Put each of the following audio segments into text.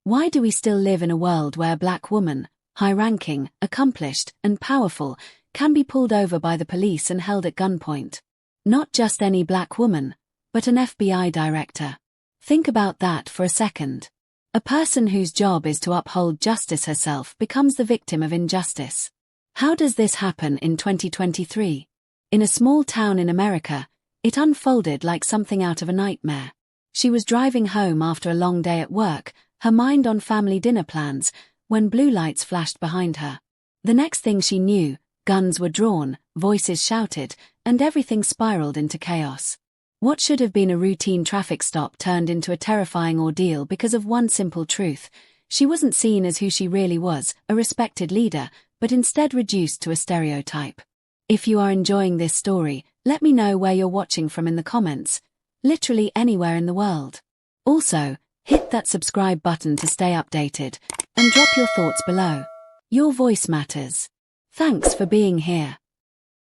Why do we still live in a world where a black woman, high-ranking, accomplished, and powerful, can be pulled over by the police and held at gunpoint? Not just any black woman, but an FBI director. Think about that for a second. A person whose job is to uphold justice herself becomes the victim of injustice. How does this happen in 2023? In a small town in America, it unfolded like something out of a nightmare. She was driving home after a long day at work, her mind on family dinner plans, when blue lights flashed behind her. The next thing she knew, guns were drawn, voices shouted, and everything spiraled into chaos. What should have been a routine traffic stop turned into a terrifying ordeal because of one simple truth. She wasn't seen as who she really was, a respected leader, but instead reduced to a stereotype. If you are enjoying this story, let me know where you're watching from in the comments, literally anywhere in the world. Also, hit that subscribe button to stay updated, and drop your thoughts below. Your voice matters. Thanks for being here.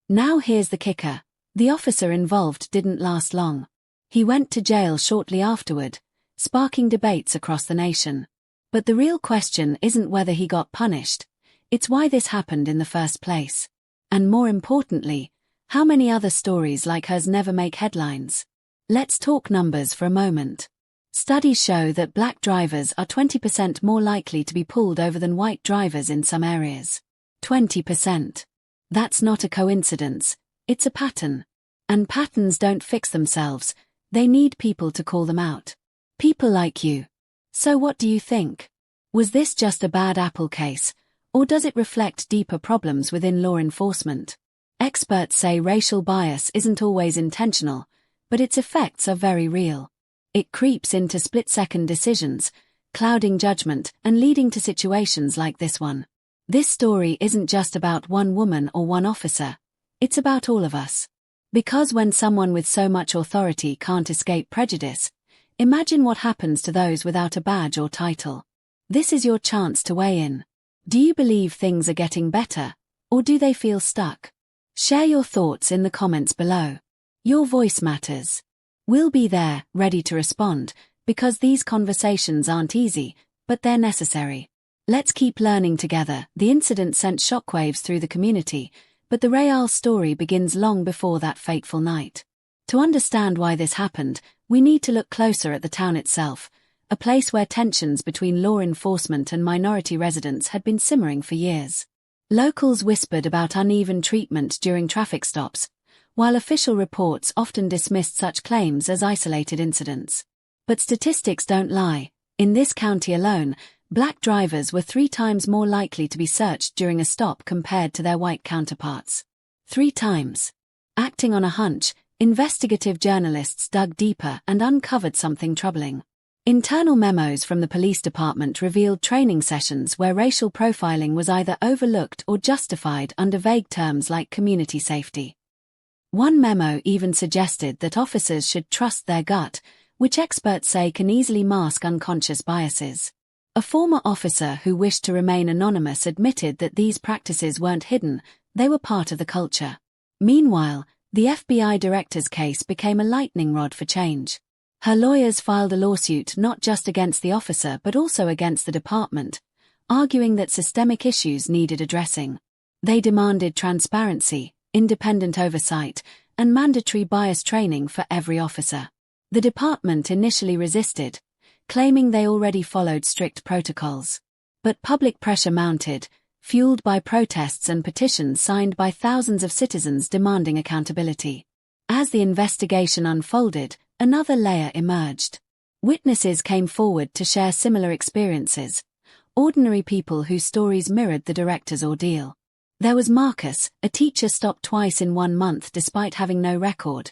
Now here's the kicker. The officer involved didn't last long. He went to jail shortly afterward, sparking debates across the nation. But the real question isn't whether he got punished, it's why this happened in the first place. And more importantly, how many other stories like hers never make headlines. Let's talk numbers for a moment. Studies show that black drivers are 20% more likely to be pulled over than white drivers in some areas. 20%. That's not a coincidence, it's a pattern. And patterns don't fix themselves, they need people to call them out. People like you. So what do you think? Was this just a bad apple case, or does it reflect deeper problems within law enforcement? Experts say racial bias isn't always intentional, but its effects are very real. It creeps into split-second decisions, clouding judgment and leading to situations like this one. This story isn't just about one woman or one officer, it's about all of us. Because when someone with so much authority can't escape prejudice, imagine what happens to those without a badge or title. This is your chance to weigh in. Do you believe things are getting better, or do they feel stuck? Share your thoughts in the comments below. Your voice matters. We'll be there, ready to respond, because these conversations aren't easy, but they're necessary. Let's keep learning together. The incident sent shockwaves through the community, but the real story begins long before that fateful night. To understand why this happened, we need to look closer at the town itself, a place where tensions between law enforcement and minority residents had been simmering for years. Locals whispered about uneven treatment during traffic stops, while official reports often dismissed such claims as isolated incidents. But statistics don't lie. In this county alone, black drivers were 3 times more likely to be searched during a stop compared to their white counterparts. 3 times. Acting on a hunch, investigative journalists dug deeper and uncovered something troubling. Internal memos from the police department revealed training sessions where racial profiling was either overlooked or justified under vague terms like community safety. One memo even suggested that officers should trust their gut, which experts say can easily mask unconscious biases. A former officer who wished to remain anonymous admitted that these practices weren't hidden, they were part of the culture. Meanwhile, the FBI director's case became a lightning rod for change. Her lawyers filed a lawsuit not just against the officer but also against the department, arguing that systemic issues needed addressing. They demanded transparency, independent oversight, and mandatory bias training for every officer. The department initially resisted, claiming they already followed strict protocols. But public pressure mounted, fueled by protests and petitions signed by thousands of citizens demanding accountability. As the investigation unfolded, another layer emerged. Witnesses came forward to share similar experiences, ordinary people whose stories mirrored the director's ordeal. There was Marcus, a teacher stopped twice in 1 month despite having no record.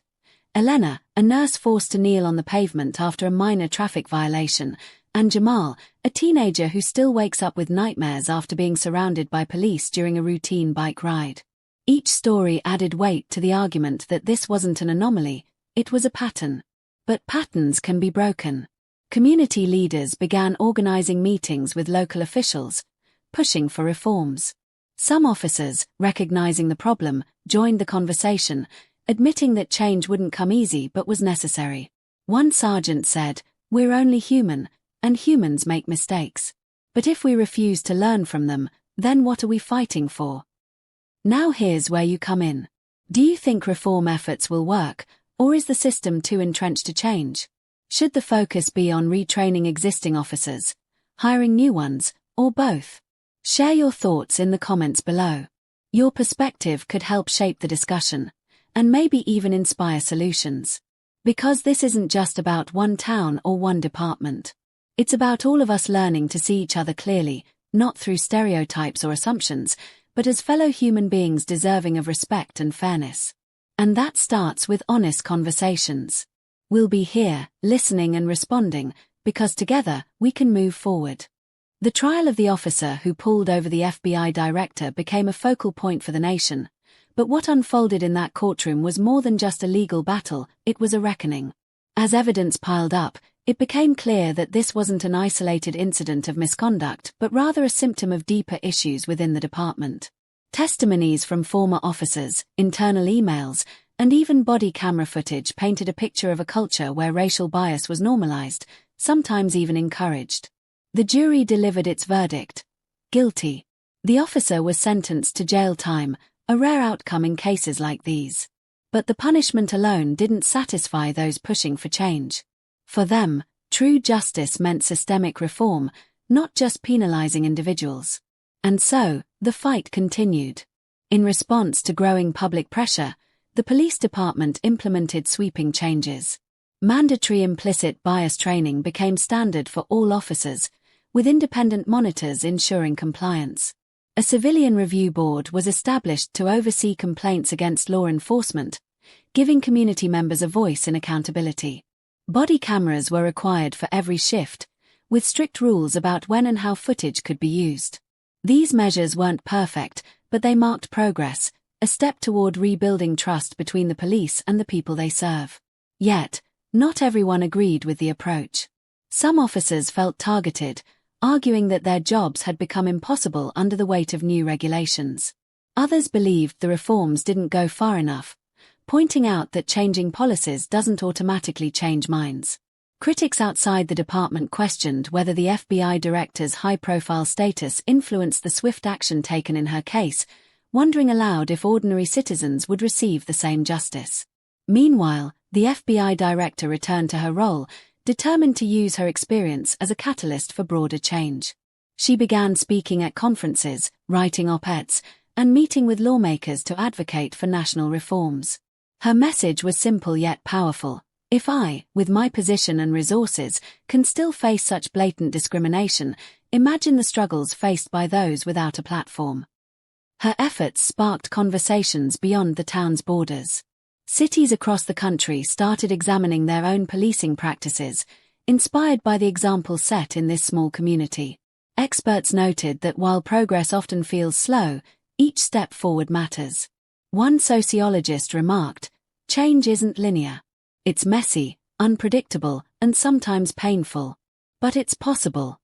Elena, a nurse forced to kneel on the pavement after a minor traffic violation, and Jamal, a teenager who still wakes up with nightmares after being surrounded by police during a routine bike ride. Each story added weight to the argument that this wasn't an anomaly, it was a pattern. But patterns can be broken. Community leaders began organizing meetings with local officials, pushing for reforms. Some officers, recognizing the problem, joined the conversation, admitting that change wouldn't come easy but was necessary. One sergeant said, "We're only human, and humans make mistakes. But if we refuse to learn from them, then what are we fighting for? Now here's where you come in. Do you think reform efforts will work, or is the system too entrenched to change? Should the focus be on retraining existing officers, hiring new ones, or both? Share your thoughts in the comments below. Your perspective could help shape the discussion, and maybe even inspire solutions. Because this isn't just about one town or one department. It's about all of us learning to see each other clearly, not through stereotypes or assumptions, but as fellow human beings deserving of respect and fairness. And that starts with honest conversations. We'll be here, listening and responding, because together we can move forward. The trial of the officer who pulled over the FBI director became a focal point for the nation. But what unfolded in that courtroom was more than just a legal battle, it was a reckoning. As evidence piled up, it became clear that this wasn't an isolated incident of misconduct, but rather a symptom of deeper issues within the department. Testimonies from former officers, internal emails, and even body camera footage painted a picture of a culture where racial bias was normalized, sometimes even encouraged. The jury delivered its verdict: guilty. The officer was sentenced to jail time, a rare outcome in cases like these. But the punishment alone didn't satisfy those pushing for change. For them, true justice meant systemic reform, not just penalizing individuals. And so, the fight continued. In response to growing public pressure, the police department implemented sweeping changes. Mandatory implicit bias training became standard for all officers, with independent monitors ensuring compliance. A civilian review board was established to oversee complaints against law enforcement, giving community members a voice in accountability. Body cameras were required for every shift, with strict rules about when and how footage could be used. These measures weren't perfect, but they marked progress, a step toward rebuilding trust between the police and the people they serve. Yet, not everyone agreed with the approach. Some officers felt targeted, arguing that their jobs had become impossible under the weight of new regulations. Others believed the reforms didn't go far enough, pointing out that changing policies doesn't automatically change minds. Critics outside the department questioned whether the FBI director's high-profile status influenced the swift action taken in her case, wondering aloud if ordinary citizens would receive the same justice. Meanwhile, the FBI director returned to her role, determined to use her experience as a catalyst for broader change. She began speaking at conferences, writing op-eds, and meeting with lawmakers to advocate for national reforms. Her message was simple yet powerful. If I, with my position and resources, can still face such blatant discrimination, imagine the struggles faced by those without a platform. Her efforts sparked conversations beyond the town's borders. Cities across the country started examining their own policing practices, inspired by the example set in this small community. Experts noted that while progress often feels slow, each step forward matters. One sociologist remarked, "Change isn't linear. It's messy, unpredictable, and sometimes painful. But it's possible."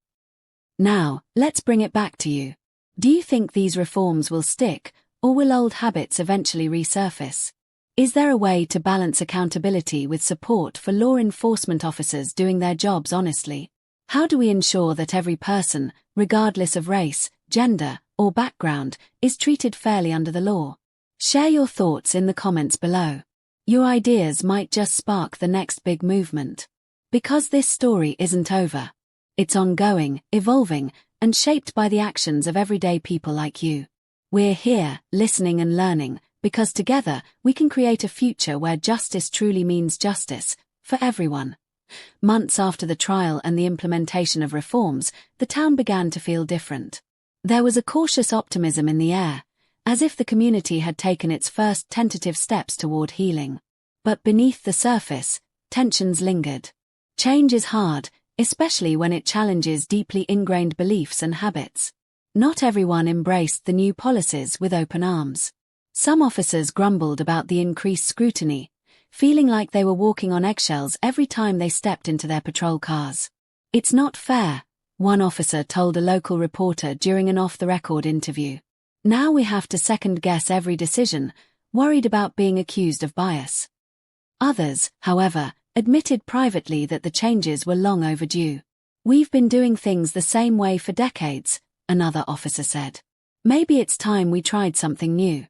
Now, let's bring it back to you. Do you think these reforms will stick, or will old habits eventually resurface? Is there a way to balance accountability with support for law enforcement officers doing their jobs honestly? How do we ensure that every person, regardless of race, gender, or background, is treated fairly under the law? Share your thoughts in the comments below. Your ideas might just spark the next big movement. Because this story isn't over. It's ongoing, evolving, and shaped by the actions of everyday people like you. We're here, listening and learning, because together we can create a future where justice truly means justice, for everyone. Months after the trial and the implementation of reforms, the town began to feel different. There was a cautious optimism in the air, as if the community had taken its first tentative steps toward healing. But beneath the surface, tensions lingered. Change is hard, especially when it challenges deeply ingrained beliefs and habits. Not everyone embraced the new policies with open arms. Some officers grumbled about the increased scrutiny, feeling like they were walking on eggshells every time they stepped into their patrol cars. "It's not fair," one officer told a local reporter during an off-the-record interview. "Now we have to second-guess every decision, worried about being accused of bias." Others, however, admitted privately that the changes were long overdue. "We've been doing things the same way for decades," another officer said. "Maybe it's time we tried something new."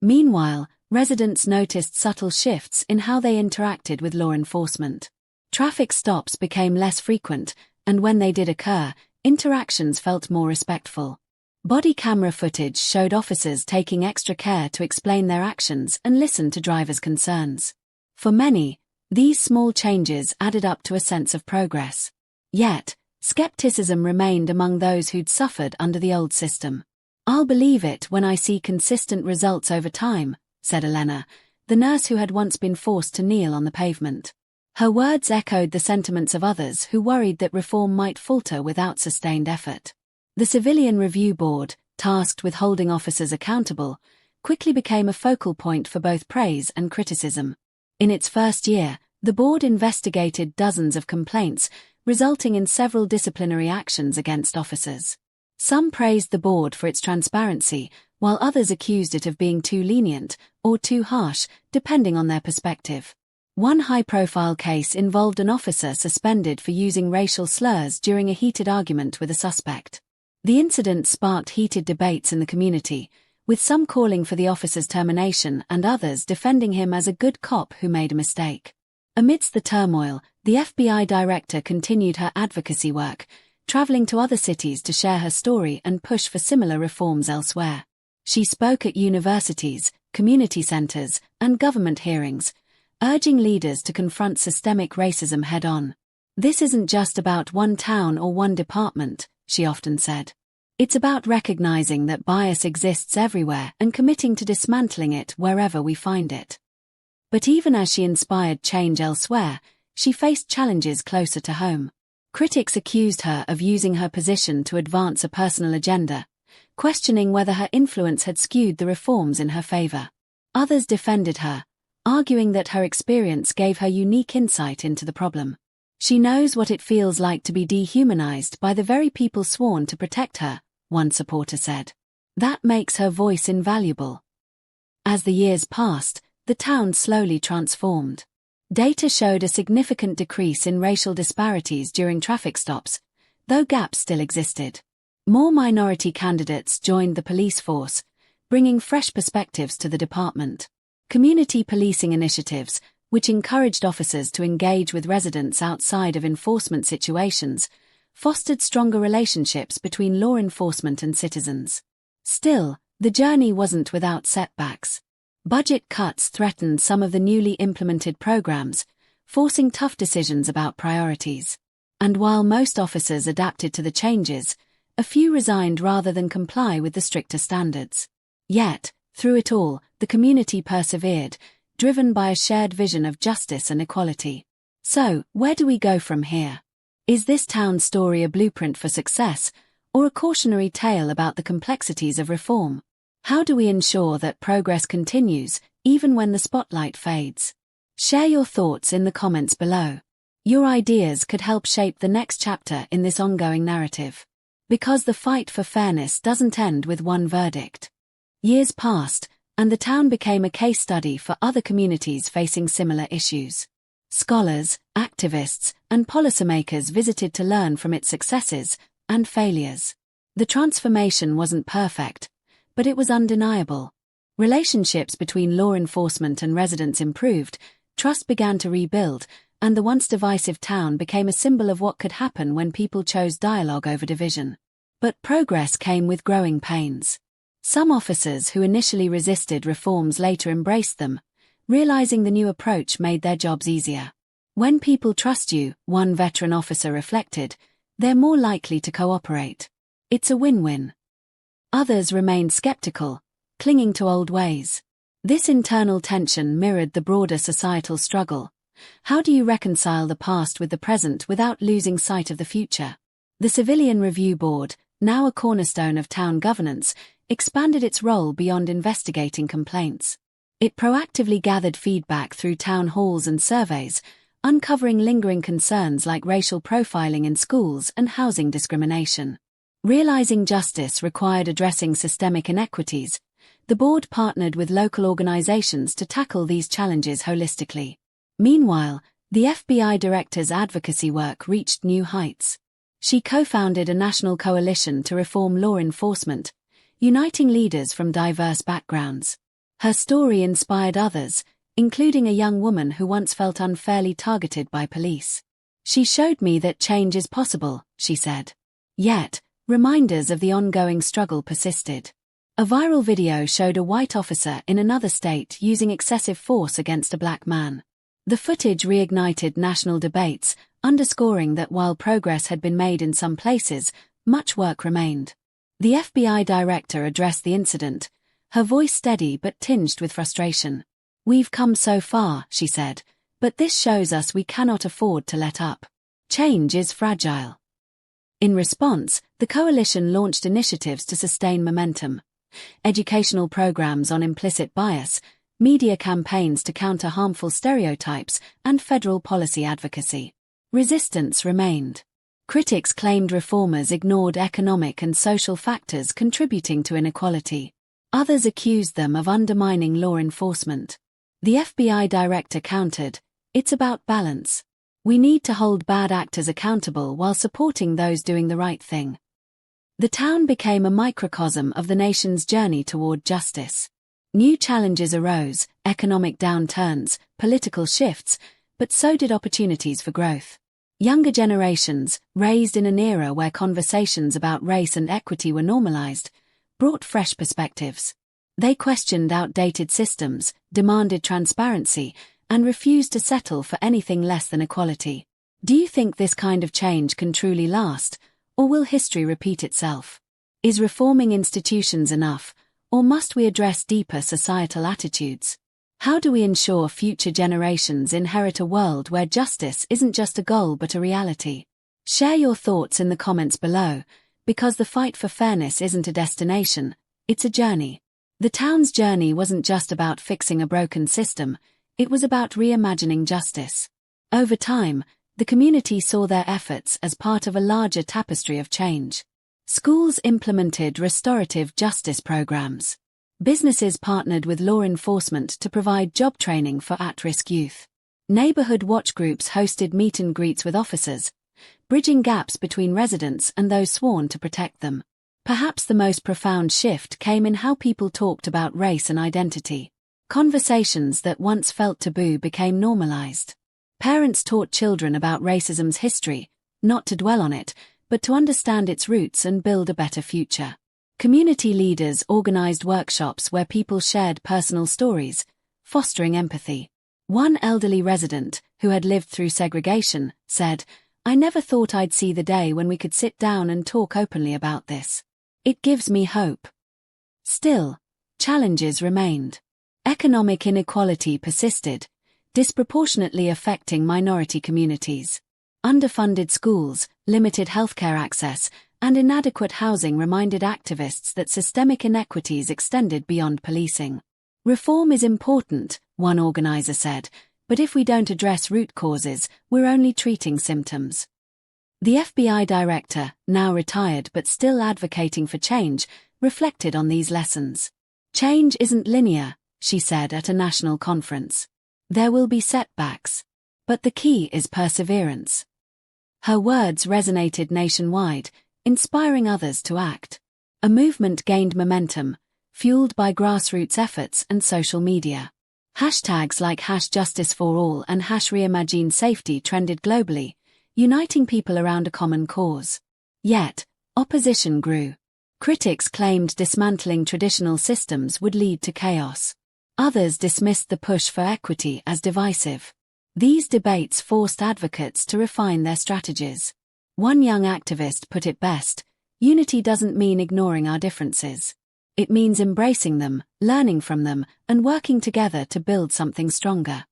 Meanwhile, residents noticed subtle shifts in how they interacted with law enforcement. Traffic stops became less frequent, and when they did occur, interactions felt more respectful. Body camera footage showed officers taking extra care to explain their actions and listen to drivers' concerns. For many, these small changes added up to a sense of progress. Yet, skepticism remained among those who'd suffered under the old system. "I'll believe it when I see consistent results over time," said Elena, the nurse who had once been forced to kneel on the pavement. Her words echoed the sentiments of others who worried that reform might falter without sustained effort. The Civilian Review Board, tasked with holding officers accountable, quickly became a focal point for both praise and criticism. In its first year, the board investigated dozens of complaints, resulting in several disciplinary actions against officers. Some praised the board for its transparency, while others accused it of being too lenient or too harsh, depending on their perspective. One high-profile case involved an officer suspended for using racial slurs during a heated argument with a suspect. The incident sparked heated debates in the community, with some calling for the officer's termination and others defending him as a good cop who made a mistake. Amidst the turmoil, the FBI director continued her advocacy work, traveling to other cities to share her story and push for similar reforms elsewhere. She spoke at universities, community centers, and government hearings, urging leaders to confront systemic racism head-on. "This isn't just about one town or one department," she often said. "It's about recognizing that bias exists everywhere and committing to dismantling it wherever we find it." But even as she inspired change elsewhere, she faced challenges closer to home. Critics accused her of using her position to advance a personal agenda, questioning whether her influence had skewed the reforms in her favor. Others defended her, arguing that her experience gave her unique insight into the problem. "She knows what it feels like to be dehumanized by the very people sworn to protect her," one supporter said. "That makes her voice invaluable." As the years passed, the town slowly transformed. Data showed a significant decrease in racial disparities during traffic stops, though gaps still existed. More minority candidates joined the police force, bringing fresh perspectives to the department. Community policing initiatives, which encouraged officers to engage with residents outside of enforcement situations, fostered stronger relationships between law enforcement and citizens. Still, the journey wasn't without setbacks. Budget cuts threatened some of the newly implemented programs, forcing tough decisions about priorities. And while most officers adapted to the changes, a few resigned rather than comply with the stricter standards. Yet, through it all, the community persevered, driven by a shared vision of justice and equality. So, where do we go from here? Is this town's story a blueprint for success, or a cautionary tale about the complexities of reform? How do we ensure that progress continues, even when the spotlight fades? Share your thoughts in the comments below. Your ideas could help shape the next chapter in this ongoing narrative. Because the fight for fairness doesn't end with one verdict. Years passed, and the town became a case study for other communities facing similar issues. Scholars, activists, and policymakers visited to learn from its successes and failures. The transformation wasn't perfect, but it was undeniable. Relationships between law enforcement and residents improved, trust began to rebuild, and the once divisive town became a symbol of what could happen when people chose dialogue over division. But progress came with growing pains. Some officers who initially resisted reforms later embraced them, realizing the new approach made their jobs easier. "When people trust you," one veteran officer reflected, "they're more likely to cooperate. It's a win-win." Others remained skeptical, clinging to old ways. This internal tension mirrored the broader societal struggle. How do you reconcile the past with the present without losing sight of the future? The Civilian Review Board, now a cornerstone of town governance, expanded its role beyond investigating complaints. It proactively gathered feedback through town halls and surveys, uncovering lingering concerns like racial profiling in schools and housing discrimination. Realizing justice required addressing systemic inequities, the board partnered with local organizations to tackle these challenges holistically. Meanwhile, the FBI director's advocacy work reached new heights. She co-founded a national coalition to reform law enforcement, uniting leaders from diverse backgrounds. Her story inspired others, including a young woman who once felt unfairly targeted by police. She showed me that change is possible, she said. Yet, reminders of the ongoing struggle persisted. A viral video showed a white officer in another state using excessive force against a black man. The footage reignited national debates, underscoring that while progress had been made in some places, much work remained. The FBI director addressed the incident, her voice steady but tinged with frustration. "We've come so far," she said, "but this shows us we cannot afford to let up. Change is fragile." In response, the coalition launched initiatives to sustain momentum. Educational programs on implicit bias, media campaigns to counter harmful stereotypes, and federal policy advocacy. Resistance remained. Critics claimed reformers ignored economic and social factors contributing to inequality. Others accused them of undermining law enforcement. The FBI director countered, "It's about balance. We need to hold bad actors accountable while supporting those doing the right thing." The town became a microcosm of the nation's journey toward justice. New challenges arose, economic downturns, political shifts, but so did opportunities for growth. Younger generations, raised in an era where conversations about race and equity were normalized, brought fresh perspectives. They questioned outdated systems, demanded transparency, and refused to settle for anything less than equality. Do you think this kind of change can truly last, or will history repeat itself? Is reforming institutions enough, or must we address deeper societal attitudes? How do we ensure future generations inherit a world where justice isn't just a goal but a reality? Share your thoughts in the comments below, because the fight for fairness isn't a destination, it's a journey. The town's journey wasn't just about fixing a broken system, it was about reimagining justice. Over time, the community saw their efforts as part of a larger tapestry of change. Schools implemented restorative justice programs. Businesses partnered with law enforcement to provide job training for at-risk youth. Neighborhood watch groups hosted meet and greets with officers, bridging gaps between residents and those sworn to protect them. Perhaps the most profound shift came in how people talked about race and identity. Conversations that once felt taboo became normalized. Parents taught children about racism's history, not to dwell on it, but to understand its roots and build a better future. Community leaders organized workshops where people shared personal stories, fostering empathy. One elderly resident, who had lived through segregation, said, "I never thought I'd see the day when we could sit down and talk openly about this. It gives me hope." Still, challenges remained. Economic inequality persisted, disproportionately affecting minority communities. Underfunded schools, limited healthcare access, and inadequate housing reminded activists that systemic inequities extended beyond policing. "Reform is important," one organizer said, "but if we don't address root causes, we're only treating symptoms." The FBI director, now retired but still advocating for change, reflected on these lessons. "Change isn't linear," she said at a national conference. "There will be setbacks. But the key is perseverance." Her words resonated nationwide, inspiring others to act. A movement gained momentum, fueled by grassroots efforts and social media. Hashtags like #JusticeForAll and #ReimagineSafety trended globally, uniting people around a common cause. Yet, opposition grew. Critics claimed dismantling traditional systems would lead to chaos. Others dismissed the push for equity as divisive. These debates forced advocates to refine their strategies. One young activist put it best, "Unity doesn't mean ignoring our differences. It means embracing them, learning from them, and working together to build something stronger."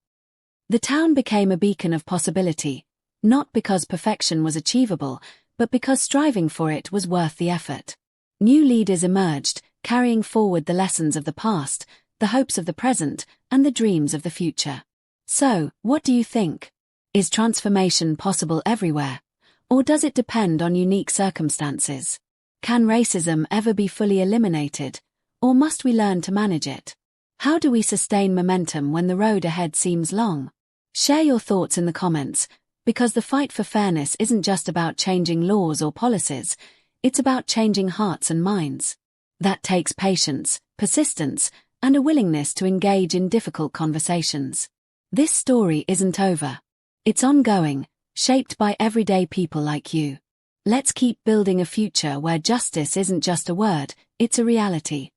The town became a beacon of possibility, not because perfection was achievable, but because striving for it was worth the effort. New leaders emerged, carrying forward the lessons of the past, the hopes of the present, and the dreams of the future. So, what do you think? Is transformation possible everywhere? Or does it depend on unique circumstances? Can racism ever be fully eliminated? Or must we learn to manage it? How do we sustain momentum when the road ahead seems long? Share your thoughts in the comments, Because the fight for fairness isn't just about changing laws or policies, it's about changing hearts and minds. That takes patience, persistence, and a willingness to engage in difficult conversations. This story isn't over. It's ongoing, shaped by everyday people like you. Let's keep building a future where justice isn't just a word, it's a reality.